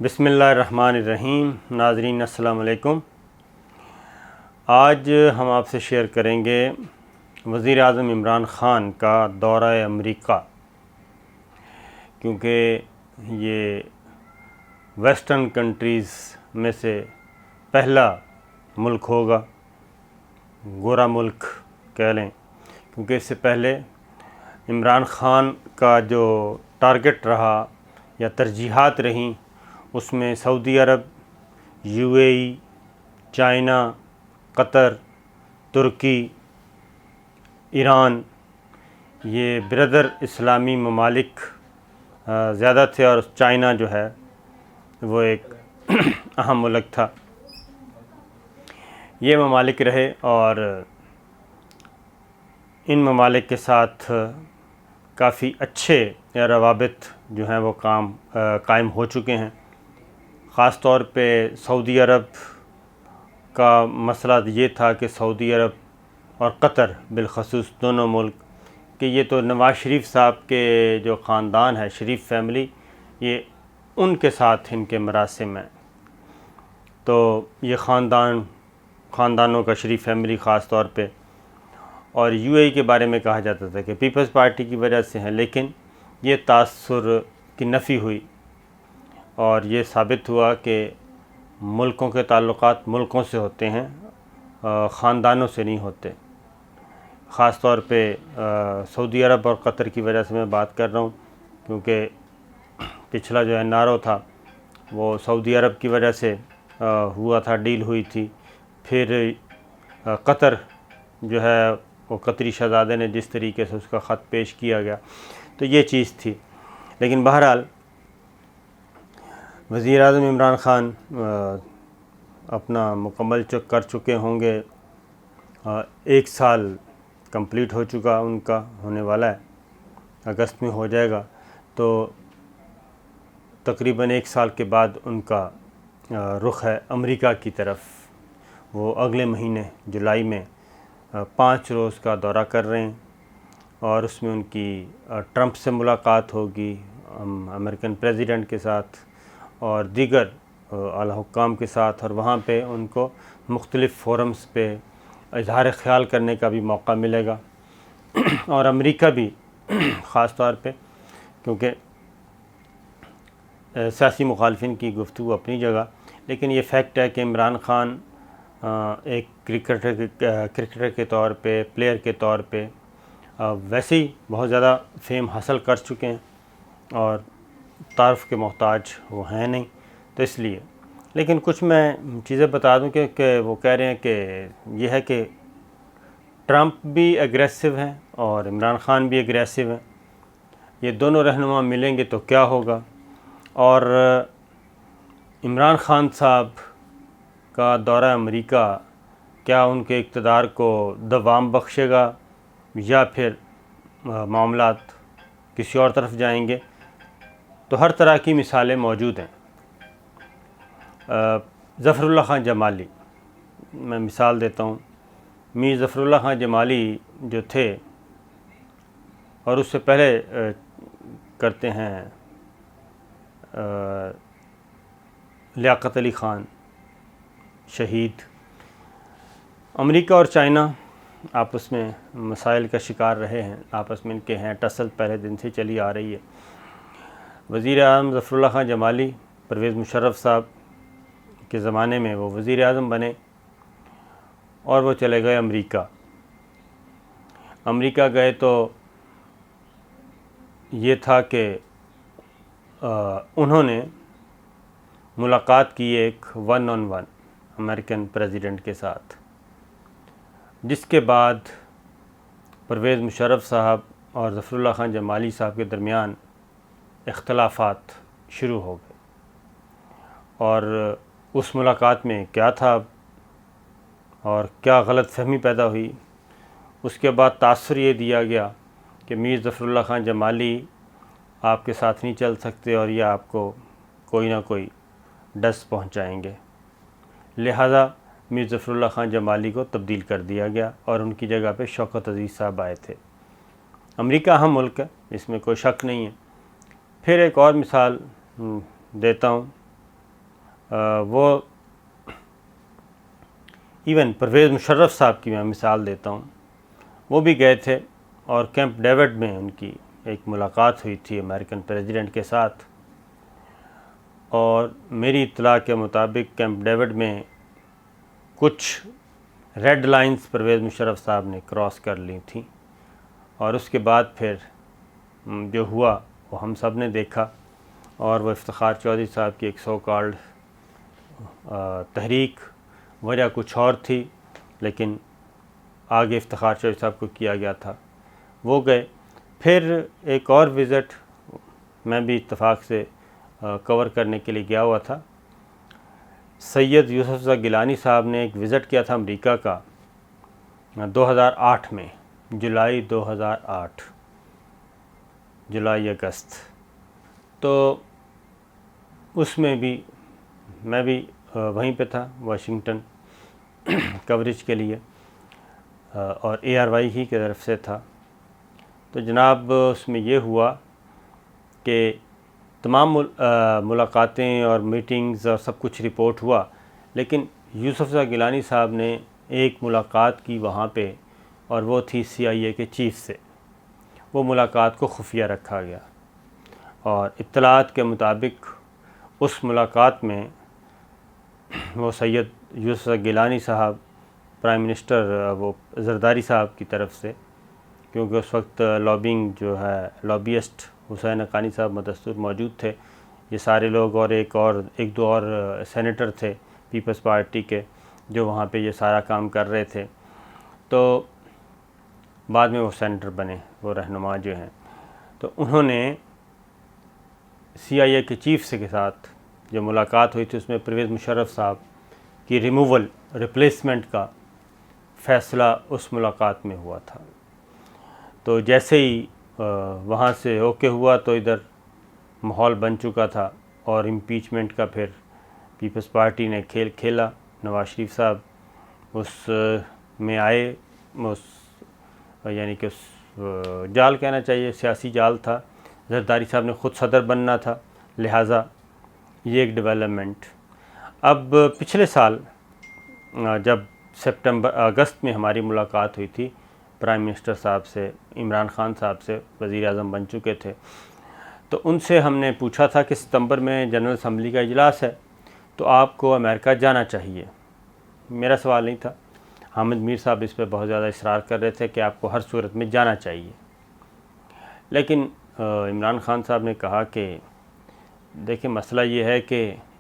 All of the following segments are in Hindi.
बिस्मिल्लाहिर्रहमानिर्रहीम। नाज़रीन अस्सलाम वालेकुम। आज हम आपसे शेयर करेंगे वज़ीर आज़म इमरान ख़ान का दौरा अमेरिका, क्योंकि ये वेस्टर्न कंट्रीज़ में से पहला मुल्क होगा, गोरा मुल्क कह लें, क्योंकि इससे पहले इमरान ख़ान का जो टारगेट रहा या तरजीहात रहीं उसमें सऊदी अरब, यूएई, चाइना, कतर, तुर्की, ईरान, ये ब्रदर इस्लामी ममालिक ज़्यादा थे और चाइना जो है वो एक अहम मुल्क था। ये ममालिक रहे और इन ममालिक के साथ काफ़ी अच्छे रवाबित जो हैं वो कायम हो चुके हैं। ख़ास तौर पे सऊदी अरब का मसला ये था कि सऊदी अरब और कतर बिलखसूस दोनों मुल्क कि ये तो नवाज़ शरीफ साहब के जो ख़ानदान है, शरीफ फैमिली, ये उनके साथ इनके मरासिम हैं। तो ये ख़ानदानों का शरीफ फैमिली ख़ास तौर पे, और यूएई के बारे में कहा जाता था कि पीपल्स पार्टी की वजह से है, लेकिन ये तासुर की नफ़ी हुई और ये साबित हुआ कि मुल्कों के ताल्लुकात मुल्कों से होते हैं, ख़ानदानों से नहीं होते। ख़ास तौर पे सऊदी अरब और कतर की वजह से मैं बात कर रहा हूँ, क्योंकि पिछला जो एनआरओ था वो सऊदी अरब की वजह से हुआ था, डील हुई थी। फिर कतर जो है वो कतरी शहज़ादे ने जिस तरीके से उसका ख़त पेश किया गया, तो ये चीज़ थी। लेकिन बहरहाल वज़ीर आज़म इमरान ख़ान अपना मुकम्मल कर चुके होंगे। 1 साल कंप्लीट हो चुका उनका, होने वाला है, अगस्त में हो जाएगा। तो तकरीबन 1 साल के बाद उनका रुख है अमेरिका की तरफ। वो अगले महीने जुलाई में 5 रोज़ का दौरा कर रहे हैं और उसमें उनकी ट्रंप से मुलाकात होगी, अमेरिकन प्रेसिडेंट के साथ और दीगर आला हुक्काम के साथ, और वहाँ पे उनको मुख्तलिफ़ फ़ोरम्स पे इज़हार ख़याल करने का भी मौका मिलेगा। और अमेरिका भी ख़ास तौर पे, क्योंकि सियासी मुखालफिन की गुफ्तगू अपनी जगह, लेकिन ये फ़ैक्ट है कि इमरान ख़ान एक क्रिकेटर के तौर पे, प्लेयर के तौर पे वैसे ही बहुत ज़्यादा फेम हासिल कर चुके हैं और तारीफ़ के मोहताज वो हैं नहीं, तो इसलिए। लेकिन कुछ मैं चीज़ें बता दूं कि वो कह रहे हैं कि ये है कि ट्रंप भी एग्रेसिव हैं और इमरान ख़ान भी एग्रेसिव हैं, ये दोनों रहनुमा मिलेंगे तो क्या होगा। और इमरान ख़ान साहब का दौरा अमेरिका क्या उनके इक़्तिदार को दवाम बख्शेगा या फिर मामलात किसी और तरफ जाएंगे। तो हर तरह की मिसालें मौजूद हैं। ज़फ़रुल्लाह ख़ान जमाली, मैं मिसाल देता हूँ। मीर ज़फ़रुल्लाह ख़ान जमाली जो थे, और उससे पहले करते हैं लियाक़त अली ख़ान शहीद। अमेरिका और चाइना आपस में मसाइल का शिकार रहे हैं, आपस में इनके हैं टसल पहले दिन से चली आ रही है। वज़ीर आज़म ज़फ़रुल्लाह ख़ान जमाली परवेज़ मुशर्रफ साहब के ज़माने में वो वज़ीर आज़म बने और वो चले गए अमेरिका। अमेरिका गए तो ये था कि उन्होंने मुलाकात की एक 1-on-1 अमेरिकन प्रेसिडेंट के साथ, जिसके बाद परवेज़ मुशर्रफ साहब और ज़फ़रुल्लाह ख़ान जमाली साहब के दरमियान इख्तलाफात शुरू हो गए। और उस मुलाकात में क्या था और क्या गलतफ़हमी पैदा हुई, उसके बाद तासुर ये दिया गया कि मीर ज़फ़रुल्लाह ख़ान जमाली आपके साथ नहीं चल सकते और ये आपको कोई ना कोई डस पहुंचाएंगे। लिहाजा मीर ज़फ़रुल्लाह ख़ान जमाली को तब्दील कर दिया गया और उनकी जगह पे शौकत अज़ीज़ साहब आए थे। अमेरिका अहम मुल्क है, इसमें कोई शक नहीं है। फिर एक और मिसाल देता हूँ वो इवन परवेज़ मुशर्रफ साहब की मैं मिसाल देता हूँ, वो भी गए थे और कैंप डेविड में उनकी एक मुलाकात हुई थी अमेरिकन प्रेसिडेंट के साथ। और मेरी इत्तला के मुताबिक कैंप डेविड में कुछ रेड लाइंस परवेज़ मुशर्रफ साहब ने क्रॉस कर ली थी, और उसके बाद फिर जो हुआ वो हम सब ने देखा। और वो इफ्तिखार चौधरी साहब की एक सो कॉल्ड तहरीक, वजह कुछ और थी, लेकिन आगे इफ्तिखार चौधरी साहब को किया गया था, वो गए। फिर एक और विज़िट मैं भी इत्तफाक से कवर करने के लिए गया हुआ था। सैयद यूसुफ़ गिलानी साहब ने एक विज़िट किया था अमेरिका का 2008 में, जुलाई 2008, जुलाई अगस्त। तो उसमें भी मैं भी वहीं पे था वाशिंगटन कवरेज के लिए, और ARY ही की तरफ से था। तो जनाब उसमें ये हुआ कि तमाम मुलाकातें और मीटिंग्स और सब कुछ रिपोर्ट हुआ, लेकिन यूसुफ़ गिलानी साहब ने एक मुलाकात की वहाँ पे, और वो थी CIA के चीफ़ से। वो मुलाकात को खुफिया रखा गया, और इत्तलात के मुताबिक उस मुलाकात में वो सैयद यूसुफ़ गिलानी साहब, प्राइम मिनिस्टर वो ज़रदारी साहब की तरफ से, क्योंकि उस वक्त लॉबिंग जो है लॉबियस्ट हुसैन हक्कानी साहब मदस्तूर मौजूद थे, ये सारे लोग, और एक दो और सेनेटर थे पीपल्स पार्टी के जो वहाँ पे ये सारा काम कर रहे थे। तो बाद में वो सेनेटर बने, वो रहनुमा जो हैं। तो उन्होंने CIA के चीफ से के साथ जो मुलाकात हुई थी, उसमें परवेज़ मुशर्रफ साहब की रिप्लेसमेंट का फ़ैसला उस मुलाकात में हुआ था। तो जैसे ही वहाँ से ओके हुआ तो इधर माहौल बन चुका था, और इम्पीचमेंट का फिर पीपल्स पार्टी ने खेल खेला। नवाज शरीफ साहब उस में आए, उस यानी कि उस जाल कहना चाहिए, सियासी जाल था। ज़रदारी साहब ने ख़ुद सदर बनना था, लिहाजा ये एक डेवलपमेंट। अब पिछले साल जब अगस्त में हमारी मुलाकात हुई थी प्राइम मिनिस्टर साहब से, इमरान ख़ान साहब से, वज़ीर आज़म बन चुके थे, तो उनसे हमने पूछा था कि सितंबर में जनरल असम्बली का इजलास है, तो आपको अमेरिका जाना चाहिए। मेरा सवाल नहीं था, हामिद मीर साहब इस पर बहुत ज़्यादा इसरार कर रहे थे कि आपको हर सूरत में जाना चाहिए। लेकिन इमरान ख़ान साहब ने कहा कि देखिए मसला ये है कि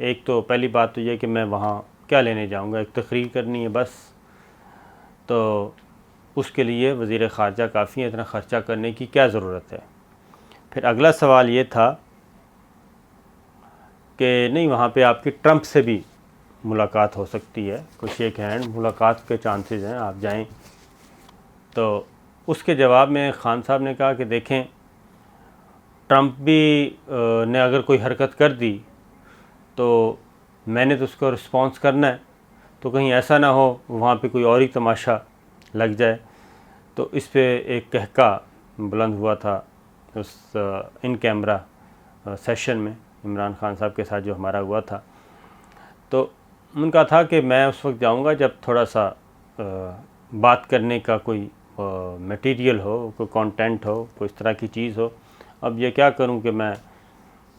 एक तो पहली बात तो ये कि मैं वहाँ क्या लेने जाऊँगा, एक तकरीर करनी है बस, तो उसके लिए वज़ीर ख़ारजा काफ़ी है, इतना ख़र्चा करने की क्या ज़रूरत है। फिर अगला सवाल ये था कि नहीं, वहाँ पे आपकी ट्रंप से भी मुलाकात हो सकती है, कोई शेक हैंड मुलाकात के चांसेस हैं, आप जाएं। तो उसके जवाब में ख़ान साहब ने कहा कि देखें, ट्रंप भी ने अगर कोई हरकत कर दी तो मैंने तो उसको रिस्पॉन्स करना है, तो कहीं ऐसा ना हो वहाँ पे कोई और ही तमाशा लग जाए। तो इस पे एक कहका बुलंद हुआ था उस इन कैमरा सेशन में इमरान ख़ान साहब के साथ जो हमारा हुआ था। तो उनका था कि मैं उस वक्त जाऊंगा जब थोड़ा सा बात करने का कोई मटेरियल हो, कोई कंटेंट हो, कोई इस तरह की चीज़ हो। अब ये क्या करूं कि मैं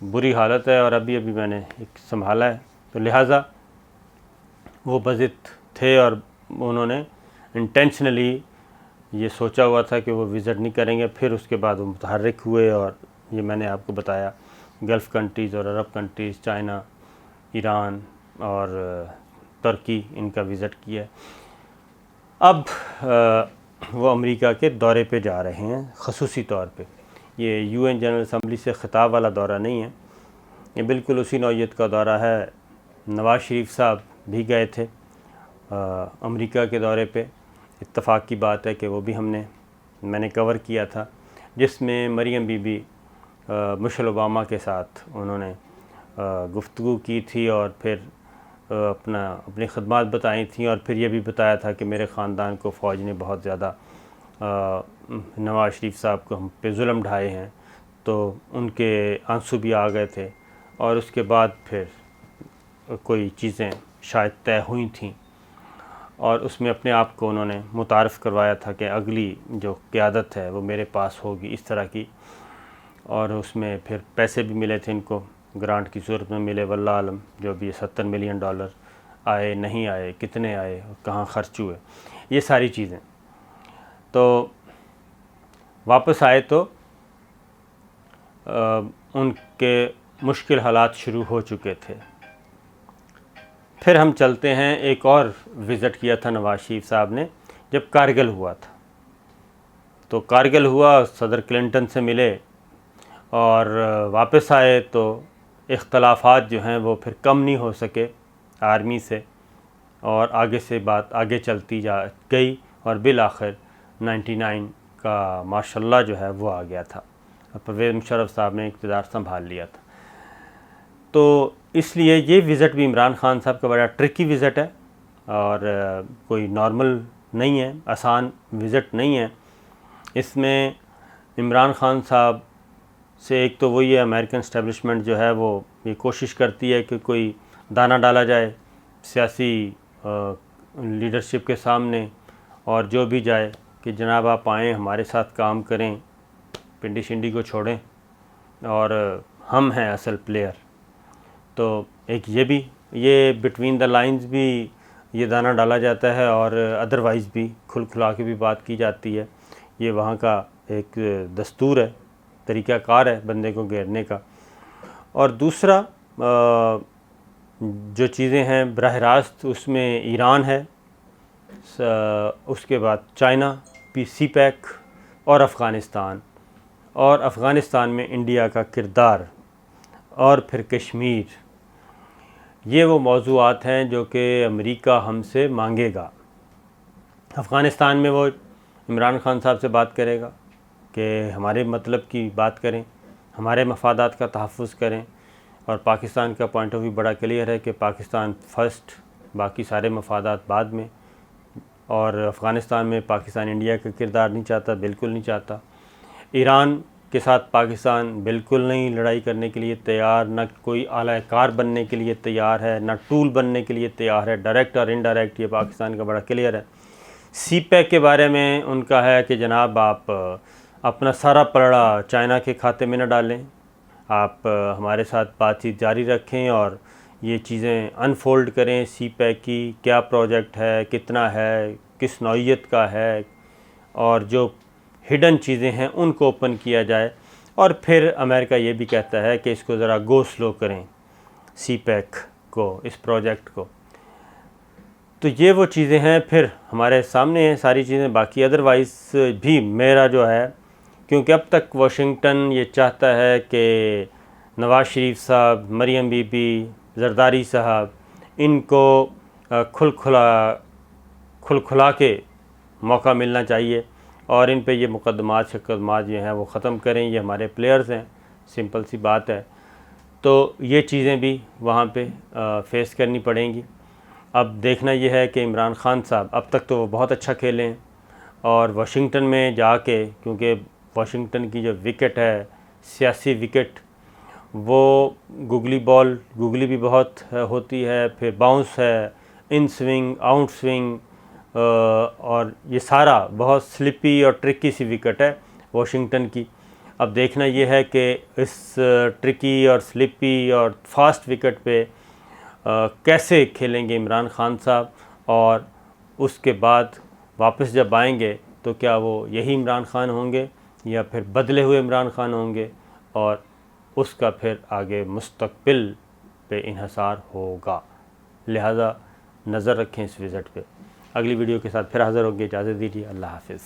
बुरी हालत है और अभी मैंने एक संभाला है, तो लिहाजा वो बज़िद थे और उन्होंने इंटेंशनली ये सोचा हुआ था कि वो विज़िट नहीं करेंगे। फिर उसके बाद वो मुतहर्रिक हुए और ये मैंने आपको बताया गल्फ़ कंट्रीज़ और अरब कंट्रीज़, चाइना, ईरान और तुर्की, इनका विज़िट किया। अब वो अमेरिका के दौरे पे जा रहे हैं ख़ुसूसी तौर पे। ये UN जनरल असम्बली से ख़िताब वाला दौरा नहीं है, ये बिल्कुल उसी नौइयत का दौरा है। नवाज शरीफ साहब भी गए थे अमेरिका के दौरे पे। इत्तफ़ाक़ की बात है कि वो भी मैंने कवर किया था, जिसमें मरियम बीबी मिशेल ओबामा के साथ उन्होंने गुफ्तगू की थी और फिर अपनी ख़िदमत बताई थी, और फिर ये भी बताया था कि मेरे ख़ानदान को फ़ौज ने बहुत ज़्यादा नवाज शरीफ साहब को हम पे जुल्म ढाए हैं, तो उनके आंसू भी आ गए थे। और उसके बाद फिर कोई चीज़ें शायद तय हुई थीं और उसमें अपने आप को उन्होंने मुतारफ़ करवाया था कि अगली जो क़यादत है वो मेरे पास होगी, इस तरह की। और उसमें फिर पैसे भी मिले थे इनको, ग्रांट की सूरत में मिले, वल्लाह आलम। जो भी $70 मिलियन आए, नहीं आए, कितने आए, कहाँ ख़र्च हुए, ये सारी चीज़ें। तो वापस आए तो उनके मुश्किल हालात शुरू हो चुके थे। फिर हम चलते हैं, एक और विज़िट किया था नवाज़ शरीफ साहब ने जब कारगिल हुआ था। तो कारगिल हुआ, सदर क्लिंटन से मिले और वापस आए तो इख्तलाफात जो हैं वो फिर कम नहीं हो सके आर्मी से, और आगे से बात आगे चलती जा गई और बिल आखिर 99 का माशाल्लाह जो है वो आ गया था। परवेज़ मुशर्रफ साहब ने इक़्तिदार संभाल लिया था। तो इसलिए ये विज़िट भी इमरान ख़ान साहब का बड़ा ट्रिकी विज़िट है और कोई नॉर्मल नहीं है, आसान विज़िट नहीं है। इसमें इमरान ख़ान साहब से एक तो वही है, अमेरिकन इस्टेब्लिशमेंट जो है वो ये कोशिश करती है कि कोई दाना डाला जाए सियासी लीडरशिप के सामने, और जो भी जाए कि जनाब आप आएँ, हमारे साथ काम करें, पिंडी शिंडी को छोड़ें और हम हैं असल प्लेयर। तो एक ये बिटवीन द लाइंस भी ये दाना डाला जाता है और अदरवाइज़ भी खुल खुला के भी बात की जाती है। ये वहाँ का एक दस्तूर है, तरीक़ाकार है बंदे को घेरने का। और दूसरा जो चीज़ें हैं बराह रास्त, उसमें ईरान है, उसके बाद चाइना, CPEC और अफ़ग़ानिस्तान में इंडिया का किरदार, और फिर कश्मीर। ये वो मौज़ूआत हैं जो कि अमेरिका हमसे मांगेगा। अफ़ग़ानिस्तान में वो इमरान ख़ान साहब से बात करेगा कि हमारे मतलब की बात करें, हमारे मफादात का तहफ़्फ़ुज़ करें, और पाकिस्तान का पॉइंट ऑफ व्यू बड़ा क्लियर है कि पाकिस्तान फ़र्स्ट, बाकी सारे मफादात बाद में। और अफ़ग़ानिस्तान में पाकिस्तान इंडिया का किरदार नहीं चाहता, बिल्कुल नहीं चाहता। ईरान के साथ पाकिस्तान बिल्कुल नहीं लड़ाई करने के लिए तैयार, न कोई आला-कार बनने के लिए तैयार है, न टूल बनने के लिए तैयार है, डायरेक्ट और इनडायरेक्ट, ये पाकिस्तान का बड़ा क्लियर है। CPEC के बारे में उनका है कि जनाब आप अपना सारा पलड़ा चाइना के खाते में न डालें, आप हमारे साथ बातचीत जारी रखें और ये चीज़ें अनफोल्ड करें। CPEC की क्या प्रोजेक्ट है, कितना है, किस नौइयत का है, और जो हिडन चीज़ें हैं उनको ओपन किया जाए। और फिर अमेरिका ये भी कहता है कि इसको ज़रा गो स्लो करें, CPEC को, इस प्रोजेक्ट को। तो ये वो चीज़ें हैं, फिर हमारे सामने हैं सारी चीज़ें। बाकी अदरवाइज़ भी मेरा जो है, क्योंकि अब तक वाशिंगटन ये चाहता है कि नवाज़ शरीफ साहब, मरियम बीबी, ज़रदारी साहब, इनको खुला के मौका मिलना चाहिए और इन पे ये मुकदमात जो हैं वो ख़त्म करें, ये हमारे प्लेयर्स हैं, सिंपल सी बात है। तो ये चीज़ें भी वहाँ पे फेस करनी पड़ेंगी। अब देखना ये है कि इमरान ख़ान साहब, अब तक तो वो बहुत अच्छा खेले हैं, और वाशिंगटन में जाके, क्योंकि वाशिंगटन की जो विकेट है, सियासी विकेट, वो गुगली भी बहुत होती है, फिर बाउंस है, इन स्विंग, आउट स्विंग, और ये सारा बहुत स्लिपी और ट्रिकी सी विकेट है वाशिंगटन की। अब देखना ये है कि इस ट्रिकी और स्लिपी और फास्ट विकेट पे कैसे खेलेंगे इमरान ख़ान साहब, और उसके बाद वापस जब आएंगे तो क्या वो यही इमरान ख़ान होंगे या फिर बदले हुए इमरान ख़ान होंगे, और उसका फिर आगे मुस्तक़बिल पे इन्हिसार होगा। लिहाजा नज़र रखें इस विज़िट पे। अगली वीडियो के साथ फिर हाज़िर होंगे। इजाज़त दीजिए। अल्लाह हाफ़िज़।